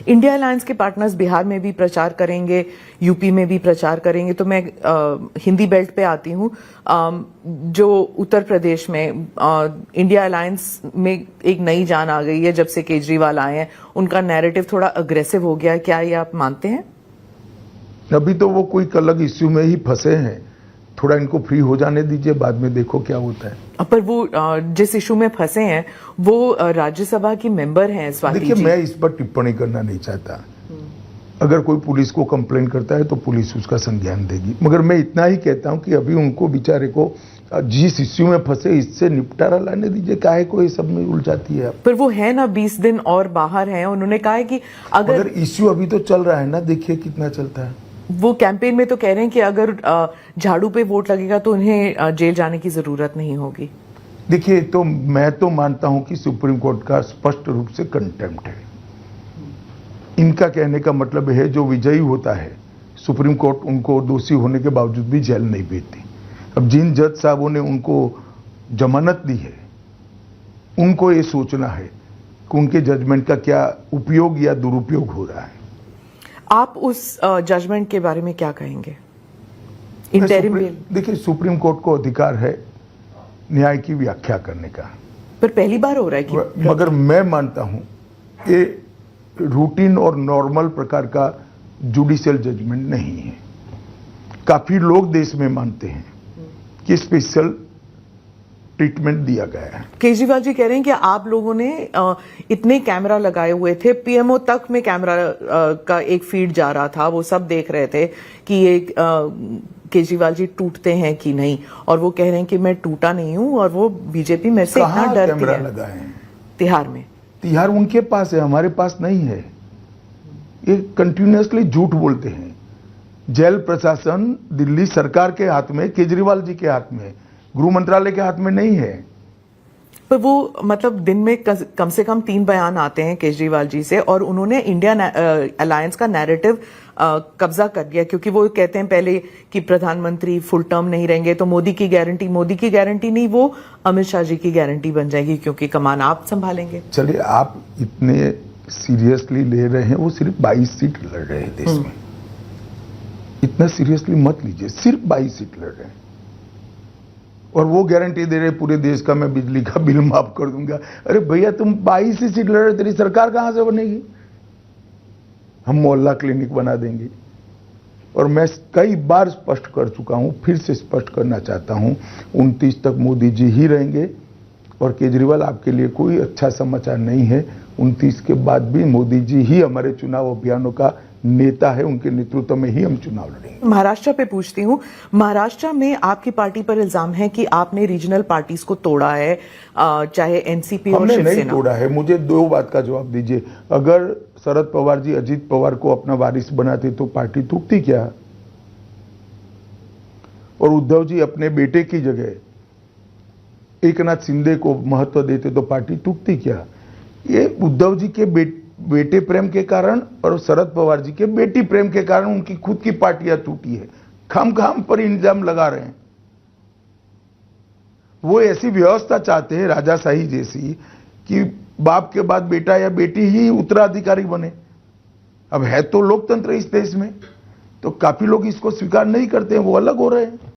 India alliance के partners Bihar में भी प्रचार करेंगे, यूपी में भी प्रचार करेंगे। तो मैं हिंदी बेल्ट पे आती हूँ। जो उत्तर प्रदेश में इंडिया अलायंस में एक नई जान आ गई है जब से केजरीवाल आए हैं, उनका नैरेटिव थोड़ा अग्रेसिव हो गया है, क्या ये आप मानते हैं? अभी तो वो कोई अलग इश्यू में ही फंसे हैं, थोड़ा इनको फ्री हो जाने दीजिए, बाद में देखो क्या होता है। पर वो जिस इशू में फंसे हैं वो राज्यसभा की मेंबर हैं स्वाति जी। देखिए, मैं इस पर टिप्पणी करना नहीं चाहता। अगर कोई पुलिस को कंप्लेन करता है तो पुलिस उसका संज्ञान देगी, मगर मैं इतना ही कहता हूं कि अभी उनको बेचारे को जिस इश्यू में फंसे इससे निपटारा लाने दीजिए, काहे को ये सब में उलझाती है। पर वो है ना 20 दिन और बाहर हैं, उन्होंने कहा है कि अगर इश्यू अभी तो चल रहा है ना, देखिए कितना चलता है। वो कैंपेन में तो कह रहे हैं कि अगर झाड़ू पे वोट लगेगा तो उन्हें जेल जाने की जरूरत नहीं होगी। देखिए, तो मैं तो मानता हूं कि सुप्रीम कोर्ट का स्पष्ट रूप से कंटेम्प्ट है। इनका कहने का मतलब है जो विजयी होता है, सुप्रीम कोर्ट उनको दोषी होने के बावजूद भी जेल नहीं भेजती। अब जिन जज साहबों ने उनको जमानत दी है, उनको ये सोचना है कि उनके जजमेंट का क्या उपयोग या दुरुपयोग हो रहा है। आप उस जजमेंट के बारे में क्या कहेंगे? इंटरिम बेल, देखिए, सुप्रीम कोर्ट को अधिकार है न्याय की व्याख्या करने का, पर पहली बार हो रहा है कि मगर मैं मानता हूं ये रूटीन और नॉर्मल प्रकार का जुडिशियल जजमेंट नहीं है। काफी लोग देश में मानते हैं कि स्पेशल ट्रीटमेंट दिया गया है। केजरीवाल जी कह रहे हैं कि आप लोगों ने इतने कैमरा लगाए हुए थे, पीएमओ तक में कैमरा का एक फीड जा रहा था, वो सब देख रहे थे कि ये केजरीवाल जी टूटते हैं कि नहीं, और वो कह रहे हैं कि मैं टूटा नहीं हूं और वो बीजेपी मेरे से इतना डरती है। लगाए हैं तिहाड़ में। तिहाड़ उनके पास है, हमारे पास नहीं है। ये कंटिन्यूअसली झूठ बोलते हैं। जेल प्रशासन दिल्ली सरकार के हाथ में, केजरीवाल जी के हाथ में, गृह मंत्रालय के हाथ में नहीं है। पर वो मतलब दिन में कम से कम 3 बयान आते हैं केजरीवाल जी से, और उन्होंने इंडिया अलायंस का नैरेटिव कब्जा कर लिया, क्योंकि वो कहते हैं पहले कि प्रधानमंत्री फुल टर्म नहीं रहेंगे तो मोदी की गारंटी नहीं, वो अमित शाह जी की गारंटी बन जाएगी क्योंकि कमान आप संभालेंगे। चलिए, आप इतने सीरियसली ले रहे हैं, वो सिर्फ 22 सीट लड़ रहे हैं देश में। इतना सीरियसली मत लीजिए, सिर्फ 22 सीट लड़ रहे हैं और वो गारंटी दे रहे पूरे देश का मैं बिजली का बिल माफ कर दूंगा। अरे भैया, तुम 22 ही सीट लड़ रहे, तेरी सरकार कहां से बनेगी? हम मोहल्ला क्लिनिक बना देंगे। और मैं कई बार स्पष्ट कर चुका हूं, फिर से स्पष्ट करना चाहता हूं, 29 तक मोदी जी ही रहेंगे। और केजरीवाल, आपके लिए कोई अच्छा समाचार नहीं है, 29 के बाद भी मोदी जी ही हमारे चुनाव अभियानों का नेता है, उनके नेतृत्व में ही हम चुनाव लड़ेंगे। महाराष्ट्र पे पूछती हूँ, महाराष्ट्र में आपकी पार्टी पर इल्जाम है कि आपने रीजनल पार्टीज को तोड़ा है, चाहे एनसीपी और शिवसेना। नहीं तोड़ा है। मुझे 2 बात का जवाब दीजिए। अगर शरद पवार जी अजीत पवार को अपना वारिस बनाते तो पार्टी टूटती क्या? और उद्धव जी अपने बेटे की जगह एकनाथ शिंदे को महत्व देते तो पार्टी टूटती क्या? ये उद्धव जी के बेटे प्रेम के कारण और शरद पवार जी के बेटी प्रेम के कारण उनकी खुद की पार्टियां टूटी है। खाम पर इल्जाम लगा रहे हैं। वो ऐसी व्यवस्था चाहते हैं राजाशाही जैसी कि बाप के बाद बेटा या बेटी ही उत्तराधिकारी बने। अब है तो लोकतंत्र इस देश में, तो काफी लोग इसको स्वीकार नहीं करते हैं, वो अलग हो रहे हैं।